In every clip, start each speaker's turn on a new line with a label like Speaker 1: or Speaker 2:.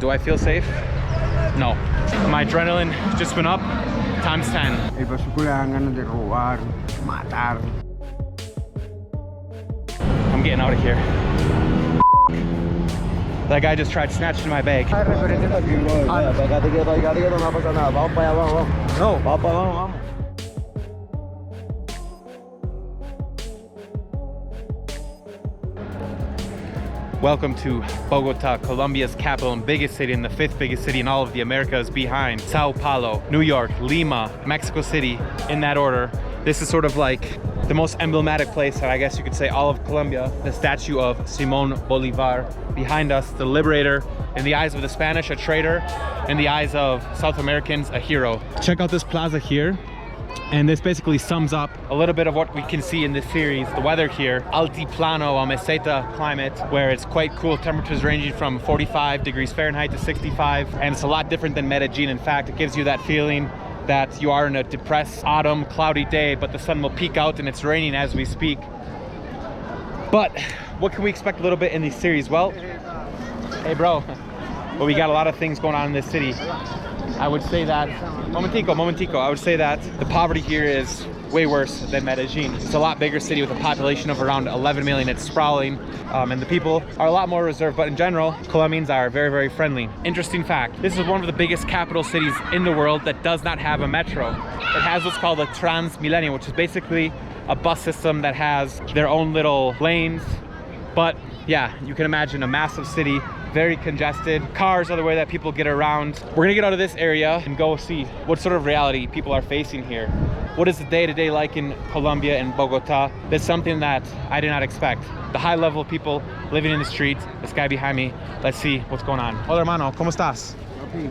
Speaker 1: Do I feel safe? No. My adrenaline just went up times 10.
Speaker 2: El Basuco le dan ganas de robar, matar.
Speaker 1: I'm getting out of here. That guy just tried snatching my bag. No. Welcome to Bogota, Colombia's capital and biggest city, and the 5th biggest city in all of the Americas, behind Sao Paulo, New York, Lima, Mexico City, in that order. This is sort of like the most emblematic place, I guess you could say, all of Colombia. The statue of Simón Bolivar. Behind us, the liberator. In the eyes of the Spanish, a traitor. In the eyes of South Americans, a hero. Check out this plaza here. And this basically sums up a little bit of what we can see in this series. The weather here, altiplano or meseta climate, where it's quite cool. Temperatures ranging from 45 degrees Fahrenheit to 65. And it's a lot different than Medellin. In fact, it gives you that feeling that you are in a depressed autumn, cloudy day, but the sun will peek out and it's raining as we speak. But what can we expect a little bit in this series? Well, hey bro, well, we got a lot of things going on in this city. I would say that, momentico, I would say that the poverty here is way worse than Medellin. It's a lot bigger city with a population of around 11 million. It's sprawling, and the people are a lot more reserved, but in general, Colombians are very, very friendly. Interesting fact, this is one of the biggest capital cities in the world that does not have a metro. It has what's called a Transmilenio, which is basically a bus system that has their own little lanes. But yeah, you can imagine a massive city, very congested. Cars are the way that people get around. We're gonna get out of this area and go see what sort of reality people are facing here. What is the day-to-day like in Colombia and Bogota? That's something that I did not expect. The high level of people living in the streets, this guy behind me. Let's see what's going on. Hola hermano, ¿cómo estás?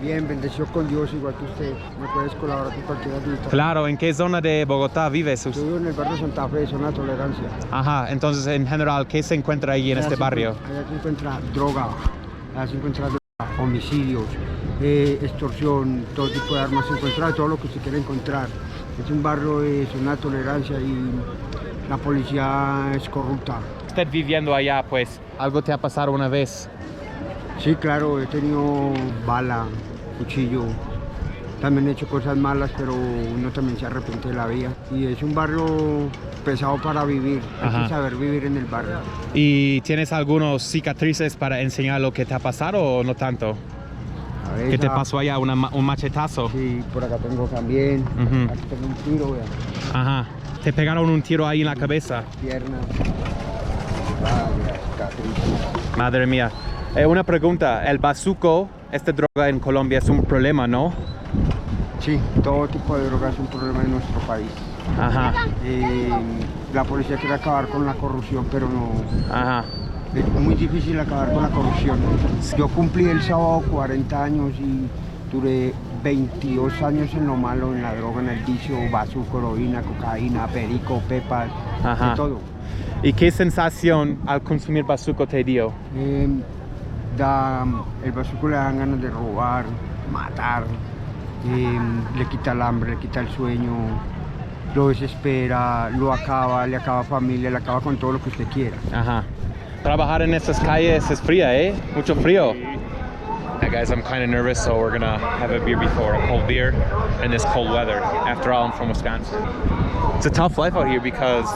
Speaker 2: Bien, bendecido con Dios, igual que usted. Me puedes colaborar con cualquier ayuda.
Speaker 1: Claro, ¿en qué zona de Bogotá vives?
Speaker 2: Yo vivo en el barrio Santa Fe, zona de tolerancia.
Speaker 1: Ajá, entonces en general, ¿qué se encuentra ahí en este barrio?
Speaker 2: Allá se encuentra droga, allá se encuentra droga, homicidios, extorsión, todo tipo de armas, se encuentra todo lo que usted quiere encontrar. Es un barrio de zona de tolerancia y la policía es corrupta.
Speaker 1: Usted viviendo allá, pues, ¿algo te ha pasado una vez?
Speaker 2: Sí, claro, he tenido bala, cuchillo, también he hecho cosas malas, pero uno también se arrepiente de la vida. Y es un barrio pesado para vivir, hay que saber vivir en el barrio. ¿Y tienes algunos cicatrices para enseñar lo que te ha pasado o no tanto? ¿Qué te pasó allá? ¿Un machetazo? Sí, por acá tengo también, aquí tengo un tiro, vea.
Speaker 1: Ajá, ¿te pegaron un tiro ahí en la cabeza?
Speaker 2: Pierna, cicatriz.
Speaker 1: Madre mía. Una pregunta, el Basuco, esta droga en Colombia es un problema, ¿no?
Speaker 2: Sí, todo tipo de droga es un problema en nuestro país.
Speaker 1: Ajá.
Speaker 2: La policía quiere acabar con la corrupción, pero no.
Speaker 1: Ajá.
Speaker 2: Es muy difícil acabar con la corrupción. Yo cumplí el sábado 40 años y duré 22 años en lo malo, en la droga, en el vicio, Basuco, heroína, cocaína, perico, pepas, de todo.
Speaker 1: ¿Y qué sensación al consumir Basuco te dio?
Speaker 2: El Basuco le dan ganas de robar, matar, le quita el hambre, le quita el sueño, lo desespera, lo acaba, le acaba familia, le acaba con todo lo que usted quiera. Ajá.
Speaker 1: Trabajar en estas calles es fría, ¿eh? Mucho frío. Hey guys, I'm kind of nervous, so we're gonna have a beer before, a cold beer in this cold weather. After all, I'm from Wisconsin. It's a tough life out here because,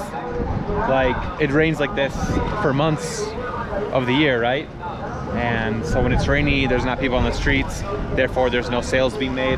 Speaker 1: like, it rains like this for months of the year, right? And so when it's rainy, there's not people on the streets, therefore there's no sales being made.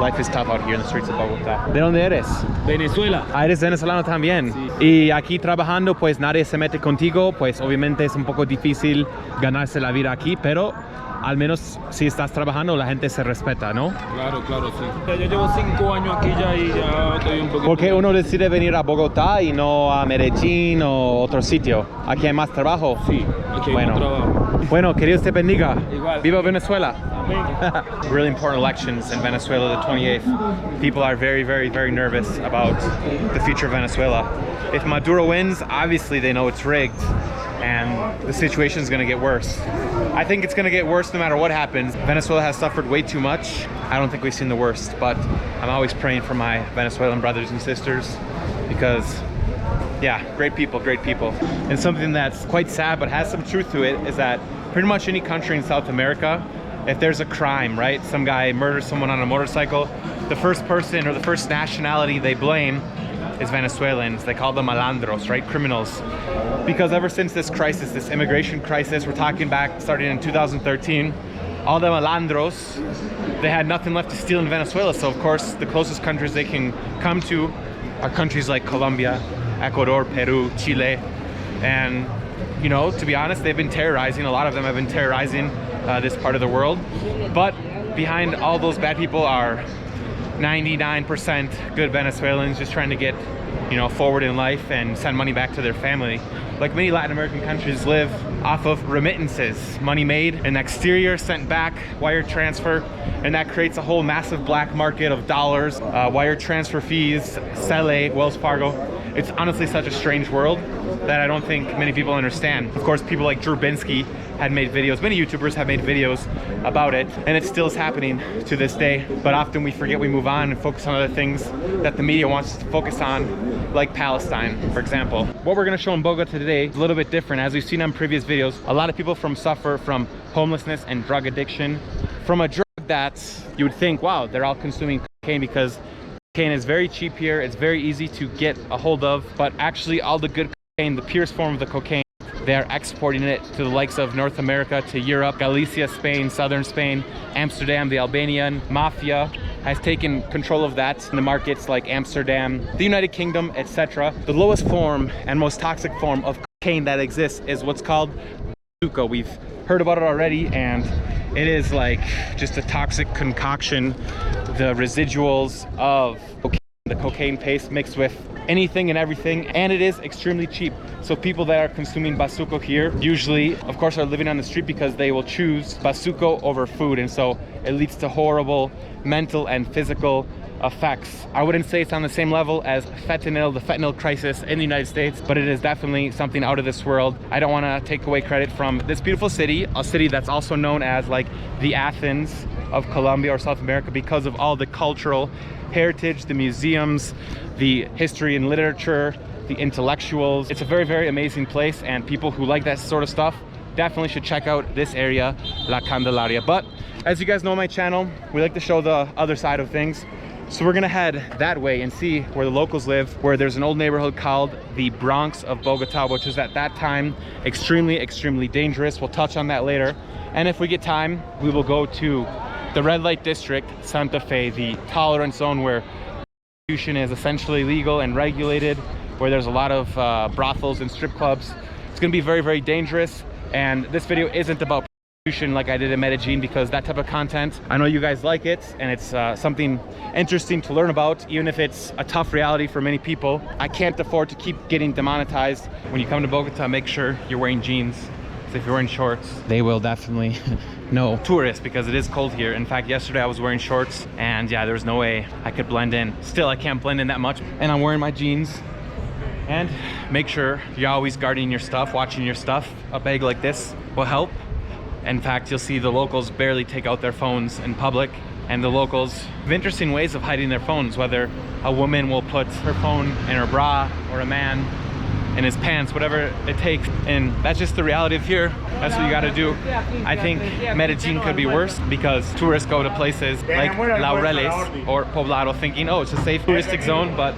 Speaker 1: Life is tough out here in the streets of Bogota. ¿De dónde eres?
Speaker 3: Venezuela.
Speaker 1: Ah, eres venezolano también. Sí. Y aquí trabajando, pues nadie se mete contigo, pues obviamente es un poco difícil ganarse la vida aquí, pero al menos si estás trabajando la gente se respeta, ¿no?
Speaker 3: Claro, claro, sí. Yo llevo 5 años aquí ya y ya estoy un poquito...
Speaker 1: ¿Por qué uno decide venir a Bogotá y no a Medellín o otro sitio? ¿Aquí hay más trabajo?
Speaker 3: Sí, aquí hay más trabajo.
Speaker 1: Bueno, que Dios te bendiga.
Speaker 3: Igual.
Speaker 1: Viva Venezuela.
Speaker 3: Amén.
Speaker 1: Really important elections in Venezuela, the 28th. People are very, very, very nervous about the future of Venezuela. If Maduro wins, obviously they know it's rigged and the situation is going to get worse. I think it's going to get worse no matter what happens. Venezuela has suffered way too much. I don't think we've seen the worst, but I'm always praying for my Venezuelan brothers and sisters because, yeah, great people, great people. And something that's quite sad but has some truth to it is that pretty much any country in South America if there's a crime, right? Some guy murders someone on a motorcycle, the first person or the first nationality they blame is Venezuelans. They call them malandros, right? Criminals. Because ever since this crisis, this immigration crisis, we're talking back starting in 2013, all the malandros, they had nothing left to steal in Venezuela. So of course, the closest countries they can come to are countries like Colombia, Ecuador, Peru, Chile. And, you know, to be honest, they've been terrorizing, a lot of them have been terrorizing this part of the world. But behind all those bad people are 99% good Venezuelans just trying to get, you know, forward in life and send money back to their family. Like many Latin American countries live off of remittances, money made in the exterior, sent back, wire transfer, and that creates a whole massive black market of dollars, wire transfer fees, Cele, Wells Fargo. It's honestly such a strange world that I don't think many people understand. Of course, people like Drew Binsky had made videos, many YouTubers have made videos about it, and it still is happening to this day. But often we forget, we move on and focus on other things that the media wants us to focus on, like Palestine, for example. What we're gonna show in Bogota today is a little bit different. As we've seen on previous videos, a lot of people suffer from homelessness and drug addiction, from a drug that you would think, wow, they're all consuming cocaine because cocaine is very cheap here, it's very easy to get a hold of, but actually all the good cocaine, the purest form of the cocaine, they are exporting it to the likes of North America, to Europe, Galicia, Spain, southern Spain, Amsterdam. The Albanian mafia has taken control of that in the markets like Amsterdam, the United Kingdom, etc. The lowest form and most toxic form of cocaine that exists is what's called Basuco. We've heard about it already, and it is like just a toxic concoction, the residuals of cocaine, the cocaine paste mixed with anything and everything, and it is extremely cheap. So people that are consuming Basuco here usually, of course, are living on the street because they will choose Basuco over food, and so it leads to horrible mental and physical effects. I wouldn't say it's on the same level as fentanyl, the fentanyl crisis in the United States, but it is definitely something out of this world. I don't want to take away credit from this beautiful city, a city that's also known as like the Athens of Colombia or South America because of all the cultural heritage, the museums, the history and literature, the intellectuals. It's a very, very amazing place, and people who like that sort of stuff definitely should check out this area, La Candelaria. But as you guys know, my channel, we like to show the other side of things. So we're gonna head that way and see where the locals live, where there's an old neighborhood called the Bronx of Bogota, which was at that time extremely, extremely dangerous. We'll touch on that later. And if we get time, we will go to the red light district, Santa Fe, the tolerance zone where prostitution is essentially legal and regulated, where there's a lot of brothels and strip clubs. It's gonna be very, very dangerous. And this video isn't about prostitution like I did in Medellin, because that type of content, I know you guys like it, and it's something interesting to learn about, even if it's a tough reality for many people. I can't afford to keep getting demonetized. When you come to Bogota, make sure you're wearing jeans. So if you're wearing shorts, they will definitely know tourists, because it is cold here. In fact, yesterday I was wearing shorts, and yeah, there's no way I could blend in. Still, I can't blend in that much, and I'm wearing my jeans. And make sure you're always guarding your stuff, watching your stuff. A bag like this will help. In fact, you'll see the locals barely take out their phones in public, and the locals have interesting ways of hiding their phones, whether a woman will put her phone in her bra or a man in his pants, whatever it takes. And that's just the reality of here. That's what you gotta do. I think Medellin could be worse, because tourists go to places like Laureles or Poblado thinking, oh, it's a safe touristic zone, but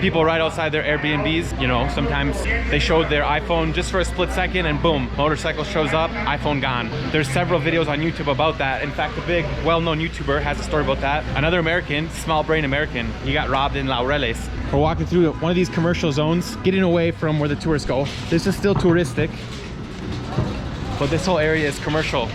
Speaker 1: people right outside their Airbnbs, you know, sometimes they showed their iPhone just for a split second and boom, motorcycle shows up, iPhone gone. There's several videos on YouTube about that. In fact, a big, well-known YouTuber has a story about that. Another American, small brain American, he got robbed in Laureles. We're walking through one of these commercial zones, getting away from where the tourists go. This is still touristic, but this whole area is commercial.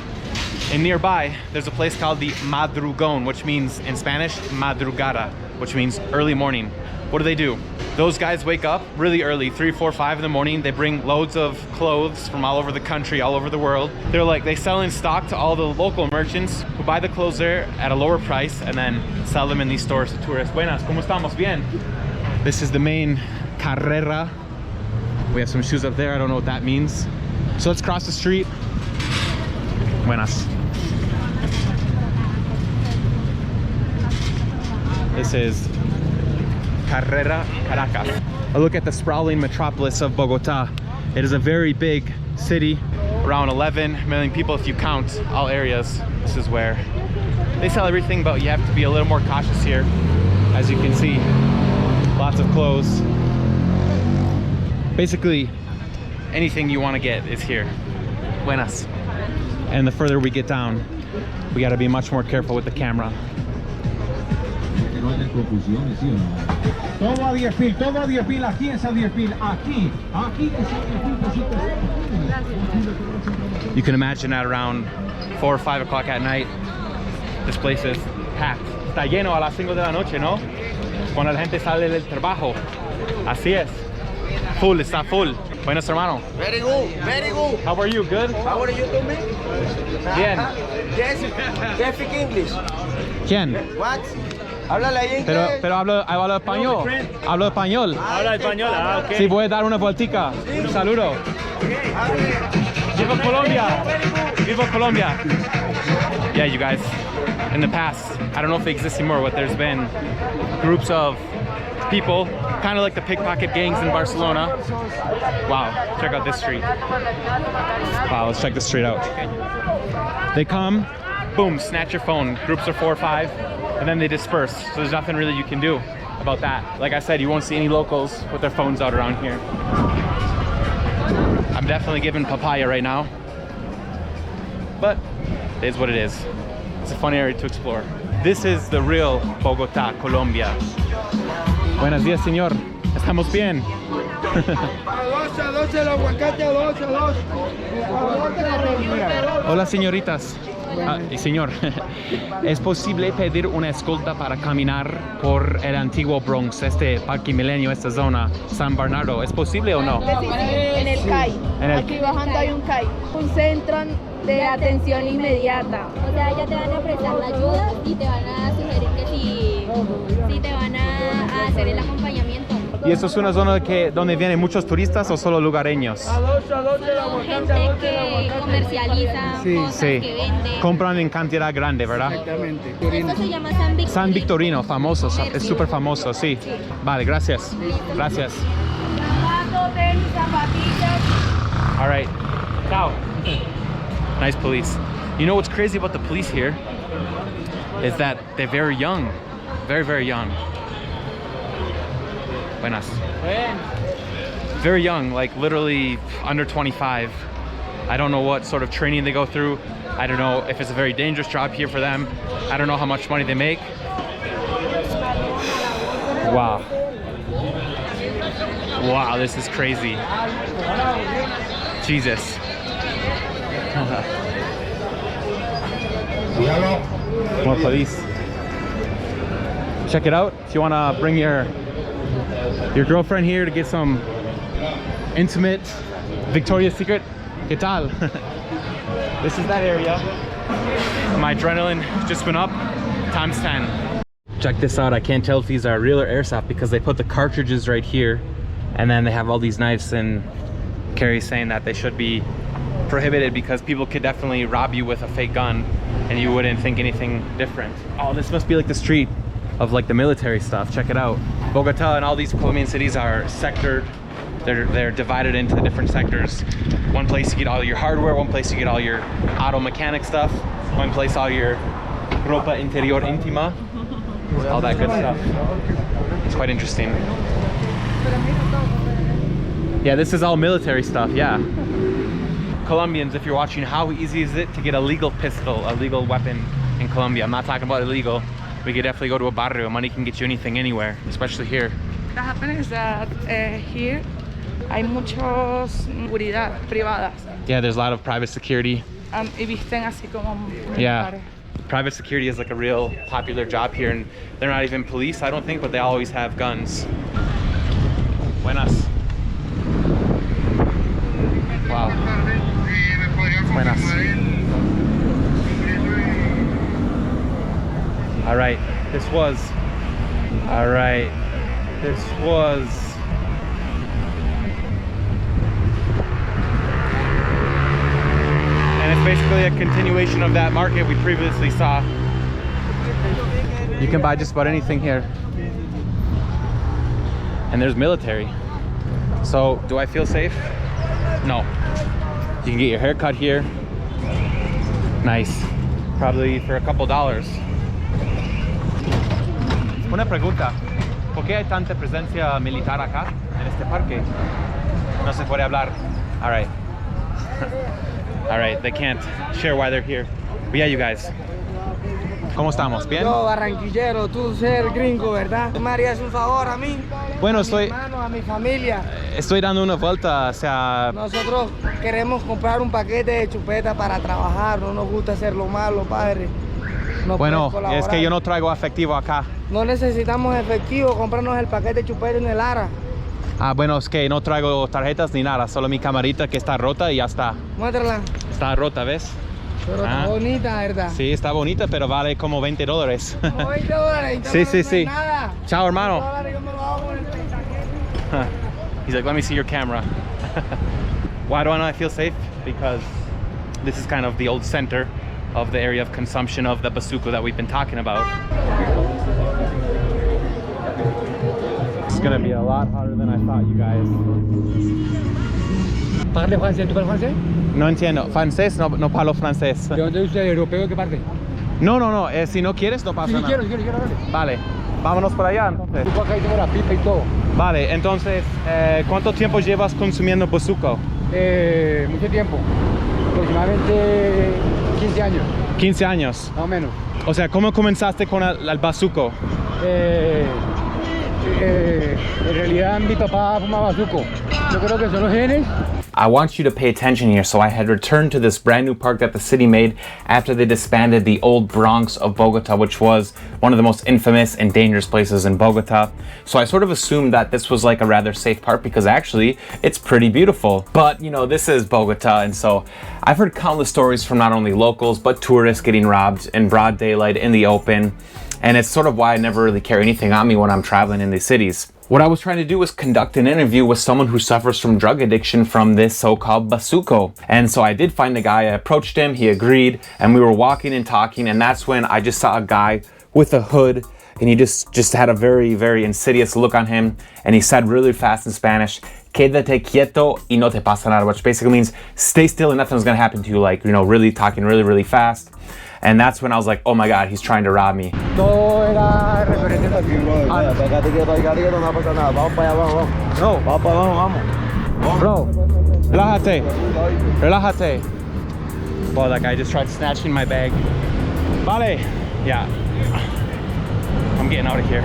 Speaker 1: And nearby, there's a place called the Madrugón, which means in Spanish, madrugada, which means early morning. What do? Those guys wake up really early, 3, 4, 5 in the morning. They bring loads of clothes from all over the country, all over the world. They sell in stock to all the local merchants who buy the clothes there at a lower price and then sell them in these stores to tourists. Buenas, ¿cómo estamos? Bien. This is the main carrera. We have some shoes up there. I don't know what that means. So let's cross the street. Buenas. This is Carrera Caracas. A look at the sprawling metropolis of Bogota. It is a very big city around 11 million people if you count all areas. This is where they sell everything, but you have to be a little more cautious here. As you can see, lots of clothes. Basically, anything you want to get is here. Buenas. And the further we get down, we got to be much more careful with the camera.
Speaker 4: Todo a 10 mil, todo a 10 mil, aquí es a 10 mil, aquí es a 10 mil.
Speaker 1: You can imagine at around 4 or 5 o'clock at night, this place is packed. Está lleno a las 5 de la noche, ¿no? Cuando la gente sale del trabajo. Así es. Full, está full. Buenos, hermano.
Speaker 5: Very good, very good.
Speaker 1: How are you? Good?
Speaker 5: How are you to me?
Speaker 1: Bien.
Speaker 5: Yes, you speak English.
Speaker 1: ¿Quién?
Speaker 5: What? Háblale ahí inglés.
Speaker 1: Pero hablo español. Hablo español.
Speaker 3: Habla español, ok.
Speaker 1: Sí, voy a dar una vueltica. Un saludo. Viva Colombia! Viva Colombia! Yeah, you guys, in the past, I don't know if they exist anymore, but there's been groups of people, kind of like the pickpocket gangs in Barcelona. Wow, check out this street. Wow, let's check this street out. They come, boom, snatch your phone. Groups of 4 or 5, and then they disperse. So there's nothing really you can do about that. Like I said, you won't see any locals with their phones out around here. I'm definitely giving papaya right now, but it is what it is. It's a fun area to explore. This is the real Bogota, Colombia. Buenos días, señor. Estamos bien. Hola, señoritas. Y señor, ¿es posible pedir una escolta para caminar por el antiguo Bronx, este Parque Milenio, esta zona, San Bernardo? ¿Es posible o no?
Speaker 6: En el CAI. Aquí bajando hay un CAI. Un centro de atención inmediata.
Speaker 7: O sea, ya te van a prestar la ayuda y te van a sugerir que si te van a hacer el acompañamiento.
Speaker 1: ¿Y esto es una zona donde vienen muchos turistas o solo lugareños?
Speaker 7: Solo gente que comercializa cosas, que vende.
Speaker 1: Compran en cantidad grande, ¿verdad?
Speaker 2: Exactamente.
Speaker 7: Esto se llama San Victorino.
Speaker 1: San Victorino, famoso, es súper famoso, sí. Vale, gracias. Gracias.
Speaker 6: Zapatos, tenis, zapatillas.
Speaker 1: All right. Ciao. Nice police. You know what's crazy about the police here is that they're very young. Very, very young. Buenas. Very young, like literally under 25. I don't know what sort of training they go through. I don't know if it's a very dangerous job here for them. I don't know how much money they make. Wow. Wow, this is crazy. Jesus. More police. Check it out. If you want to bring your girlfriend here to get some intimate Victoria's Secret, ¿qué tal? This is that area. My adrenaline just went up times 10. Check this out. I can't tell if these are real or airsoft because they put the cartridges right here, and then they have all these knives, and Carrie's saying that they should be prohibited because people could definitely rob you with a fake gun and you wouldn't think anything different. Oh, this must be like the street of like the military stuff. Check it out. Bogota and all these Colombian cities are sectored. They're divided into different sectors. One place you get all your hardware, one place you get all your auto mechanic stuff, one place all your ropa interior íntima, all that good stuff. It's quite interesting. Yeah, this is all military stuff, yeah. Colombians, if you're watching, how easy is it to get a legal pistol, a legal weapon in Colombia? I'm not talking about illegal. We could definitely go to a barrio. Money can get you anything anywhere, especially here.
Speaker 6: What happens is that here hay muchos seguridad privadas.
Speaker 1: Yeah, there's a lot of private security.
Speaker 6: Y visten así como
Speaker 1: Yeah,
Speaker 6: militares.
Speaker 1: private security is like a real popular job here, and they're not even police, I don't think, but they always have guns. Buenas. Wow. Buenas. All right, this was. And it's basically a continuation of that market we previously saw. You can buy just about anything here. And there's military. So, do I feel safe? No. You can get your hair cut here. Nice. Probably for a couple dollars. Una pregunta. ¿Por qué hay tanta presencia militar acá, en este parque? No se puede hablar. All right. All right, they can't share why they're here. But yeah, you guys. ¿Cómo estamos? ¿Bien?
Speaker 5: Yo, barranquillero, tú ser gringo, ¿verdad? ¿Tú me harías un favor a mí?
Speaker 1: Bueno,
Speaker 5: a mi hermano, a mi familia.
Speaker 1: Estoy dando una vuelta, o sea...
Speaker 5: Nosotros queremos comprar un paquete de chupeta para trabajar. No nos gusta hacer lo malo, padre. No
Speaker 1: Bueno,
Speaker 5: puedes
Speaker 1: es que
Speaker 5: colaborar.
Speaker 1: yo no traigo efectivo acá.
Speaker 5: No necesitamos efectivo, cómpranos el paquete de chupeta en el Ara.
Speaker 1: Ah, bueno, es que no traigo tarjetas ni nada, solo mi camarita que está rota y ya está.
Speaker 5: Muéstrala.
Speaker 1: Está rota, ¿ves?
Speaker 5: Pero está bonita, ¿verdad?
Speaker 1: Sí, está bonita, pero vale como $20.
Speaker 5: Como $20.
Speaker 1: Sí, sí, sí.
Speaker 5: Nada.
Speaker 1: Chao, hermano.
Speaker 5: $20 yo me lo hago con el paquete.
Speaker 1: He's like, let me see your camera. Why do I feel safe? Because this is kind of the old center of the area of consumption of the Basuco that we've been talking about. It's gonna be a lot harder than I thought, you guys.
Speaker 4: ¿Parle francés? ¿Tú parles francés?
Speaker 1: No entiendo. Francés, no parlo francés.
Speaker 4: ¿De dónde es usted? ¿Europeo? ¿Qué parte?
Speaker 1: No, si no quieres, no pasa
Speaker 4: Sí,
Speaker 1: nada.
Speaker 4: quiero, dale.
Speaker 1: Vale, vámonos por allá entonces.
Speaker 4: Tú acá y tengo la pipa y todo.
Speaker 1: Vale, entonces, ¿cuánto tiempo llevas consumiendo Basuco?
Speaker 4: Mucho tiempo. Aproximadamente 15 años,
Speaker 1: 15 años.
Speaker 4: más o menos.
Speaker 1: O sea, ¿cómo comenzaste con el Basuco?
Speaker 4: En realidad mi papá fumaba Basuco. Yo creo que son los genes.
Speaker 1: I want you to pay attention here. So I had returned to this brand new park that the city made after they disbanded the old Bronx of Bogota, which was one of the most infamous and dangerous places in Bogota. So I sort of assumed that this was like a rather safe park because actually it's pretty beautiful. But you know, this is Bogota, and so I've heard countless stories from not only locals but tourists getting robbed in broad daylight in the open. And it's sort of why I never really carry anything on me when I'm traveling in these cities. What I was trying to do was conduct an interview with someone who suffers from drug addiction from this so-called Basuco. And so I did find a guy, I approached him, he agreed, and we were walking and talking, and that's when I just saw a guy with a hood, and he just had a very, very insidious look on him, and he said really fast in Spanish, "Quédate quieto y no te pasa nada," which basically means stay still and nothing's gonna happen to you, like, you know, really talking really, really fast. And that's when I was like, oh my God, he's trying to rob me.
Speaker 5: Todo era referente a ti. Pégate quieto, no pasa nada. Vamos para allá, vamos. No, vamos para abajo, vamos.
Speaker 1: Bro, relájate. Well, that guy just tried snatching my bag. Vale. Yeah. I'm getting out of here.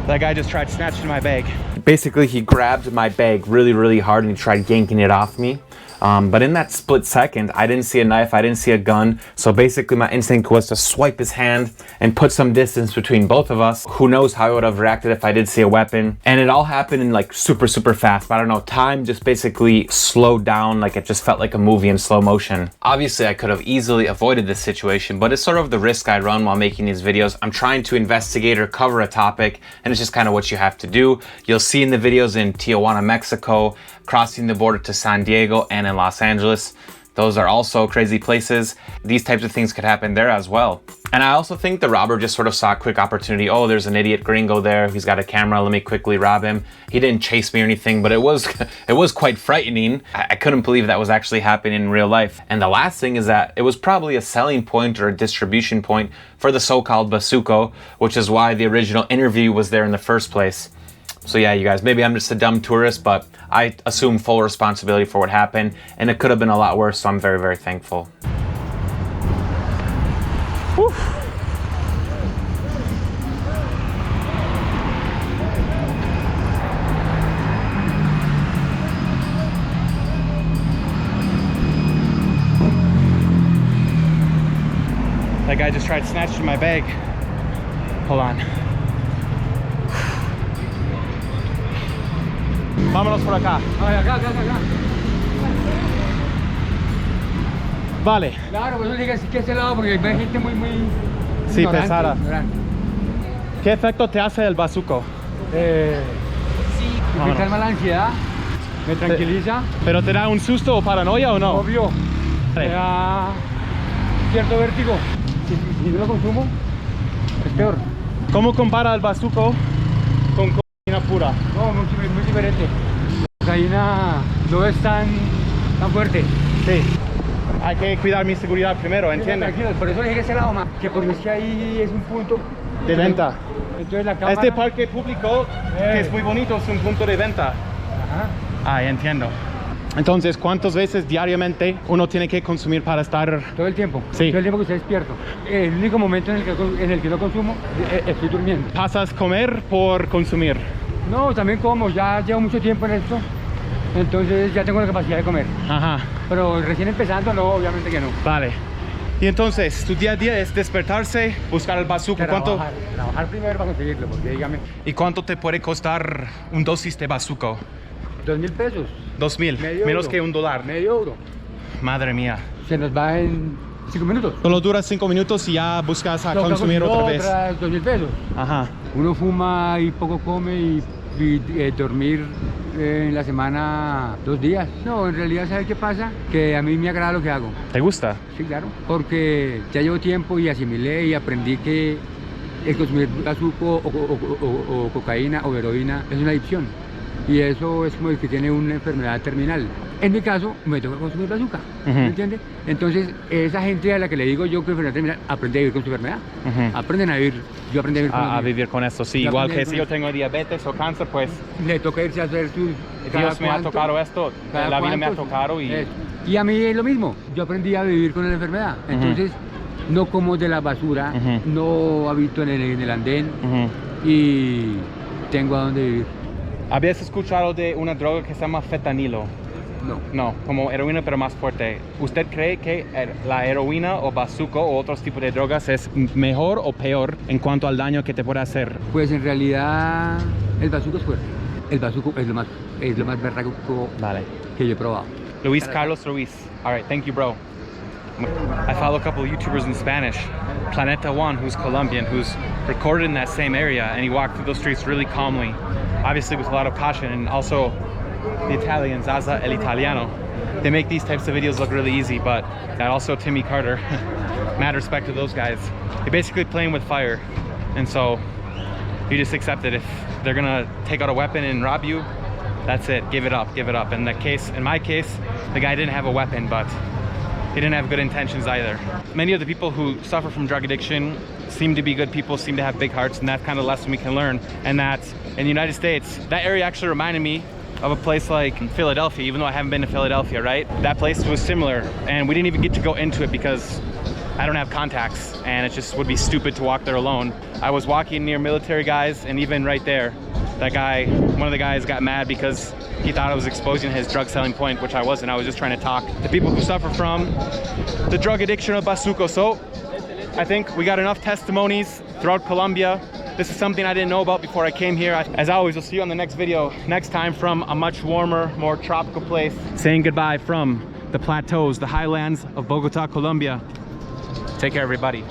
Speaker 1: That guy just tried snatching my bag. Basically, he grabbed my bag really, really hard and he tried yanking it off me. But in that split second, I didn't see a knife, I didn't see a gun. So basically my instinct was to swipe his hand and put some distance between both of us. Who knows how I would have reacted if I did see a weapon. And it all happened in like super, super fast. But I don't know, time just basically slowed down, like it just felt like a movie in slow motion. Obviously, I could have easily avoided this situation, but it's sort of the risk I run while making these videos. I'm trying to investigate or cover a topic, and it's just kind of what you have to do. You'll see in the videos in Tijuana, Mexico, crossing the border to San Diego, and in Los Angeles. Those are also crazy places. These types of things could happen there as well. And I also think the robber just sort of saw a quick opportunity. Oh, there's an idiot gringo there. He's got a camera. Let me quickly rob him. He didn't chase me or anything, but it was quite frightening. I couldn't believe that was actually happening in real life. And the last thing is that it was probably a selling point or a distribution point for the so-called Basuco, which is why the original interview was there in the first place. So yeah, you guys, maybe I'm just a dumb tourist, but I assume full responsibility for what happened, and it could have been a lot worse, so I'm very, very thankful. Whew. That guy just tried snatching my bag. Hold on. Vámonos por acá.
Speaker 4: Acá.
Speaker 1: Vale.
Speaker 4: Claro, pues diga que este lado porque hay gente muy
Speaker 1: Sí,
Speaker 4: ignorante,
Speaker 1: pesada.
Speaker 4: ignorante.
Speaker 1: ¿Qué efecto te hace el Basuco?
Speaker 4: Me calma la ansiedad, me tranquiliza.
Speaker 1: ¿Pero te da un susto o paranoia o no?
Speaker 4: Obvio, me da cierto vértigo. Si no lo consumo, es peor.
Speaker 1: ¿Cómo compara el Basuco con cocaína pura?
Speaker 4: No, muy diferente. La cocaína no es tan fuerte.
Speaker 1: Sí. Hay que cuidar mi seguridad primero, ¿entiendes?
Speaker 4: Tranquilo, por eso le dije ese lado más, que porque es que ahí es un punto
Speaker 1: De venta.
Speaker 4: Entonces la cámara...
Speaker 1: Este parque público, que es muy bonito, es un punto de venta.
Speaker 4: Ajá.
Speaker 1: Ah, entiendo. Entonces, ¿cuántas veces diariamente uno tiene que consumir para estar...?
Speaker 4: Todo el tiempo.
Speaker 1: Sí.
Speaker 4: Todo el tiempo que esté despierto. El único momento en el que no consumo, estoy durmiendo.
Speaker 1: ¿Pasas comer por consumir?
Speaker 4: No, también como, ya llevo mucho tiempo en esto, entonces ya tengo la capacidad de comer.
Speaker 1: Ajá.
Speaker 4: Pero recién empezando, no, obviamente que no.
Speaker 1: Vale. Y entonces, tu día a día es despertarse, buscar el Basuco.
Speaker 4: Trabajar primero para conseguirlo, porque dígame.
Speaker 1: ¿Y cuánto te puede costar un dosis de Basuco?
Speaker 4: 2.000 pesos.
Speaker 1: 2.000,
Speaker 4: Medio
Speaker 1: menos
Speaker 4: euro.
Speaker 1: que $1.
Speaker 4: Medio euro.
Speaker 1: Madre mía.
Speaker 4: Se nos va en 5 minutos.
Speaker 1: Solo dura 5 minutos y ya buscas a consumir otra vez.
Speaker 4: 2.000 pesos.
Speaker 1: Ajá.
Speaker 4: Uno fuma y poco come y dormir en la semana 2 días. No, en realidad, ¿sabe qué pasa? Que a mí me agrada lo que hago.
Speaker 1: ¿Te gusta?
Speaker 4: Sí, claro. Porque ya llevo tiempo y asimilé y aprendí que el consumir bazuco o cocaína o heroína es una adicción. Y eso es como el que tiene una enfermedad terminal. En mi caso, me toca consumir bazooka, ¿me entiende? Entonces, esa gente a la que le digo yo que enfermedad terminal, aprende a vivir con su enfermedad. Aprenden a vivir, yo aprendí a vivir con
Speaker 1: A vivir con esto, sí.
Speaker 4: Yo
Speaker 1: Igual
Speaker 4: aprendí
Speaker 1: que si yo
Speaker 4: con
Speaker 1: tengo diabetes o cáncer, pues
Speaker 4: le toca irse a hacer sus...
Speaker 1: Dios me ha tocado esto, la vida me ha tocado y...
Speaker 4: Y a mí es lo mismo, yo aprendí a vivir con la enfermedad. Entonces, no como de la basura, no habito en el andén y tengo a dónde vivir.
Speaker 1: ¿Habías escuchado de una droga que se llama fentanilo?
Speaker 4: No.
Speaker 1: No, como heroína pero más fuerte. ¿Usted cree que la heroína o bazuco o otros tipos de drogas es mejor o peor en cuanto al daño que te puede hacer?
Speaker 4: Pues en realidad el bazuco es fuerte. El bazuco es lo más berraco que yo he probado.
Speaker 1: Luis Carlos Ruiz. All right, thank you, bro. I follow a couple of YouTubers in Spanish. Planeta Juan, who's Colombian, who's recorded in that same area, and he walked through those streets really calmly, obviously with a lot of caution, and also the Italians, Zaza El Italiano. They make these types of videos look really easy, but and also Timmy Carter. Mad respect to those guys. They're basically playing with fire, and so you just accept it. If they're gonna take out a weapon and rob you, that's it. Give it up, give it up. In my case, the guy didn't have a weapon, but he didn't have good intentions either. Many of the people who suffer from drug addiction seem to be good people, seem to have big hearts, and that's kind of a lesson we can learn. And that in the United States, that area actually reminded me of a place like Philadelphia, even though I haven't been to Philadelphia, right? That place was similar, and we didn't even get to go into it because I don't have contacts, and it just would be stupid to walk there alone. I was walking near military guys, and even right there, that guy, one of the guys got mad because he thought I was exposing his drug selling point, which I wasn't. I was just trying to talk to people who suffer from the drug addiction of Basuco. So I think we got enough testimonies throughout Colombia. This is something I didn't know about before I came here. As always, we'll see you on the next video next time from a much warmer, more tropical place. Saying goodbye from the plateaus, the highlands of Bogota, Colombia. Take care, everybody.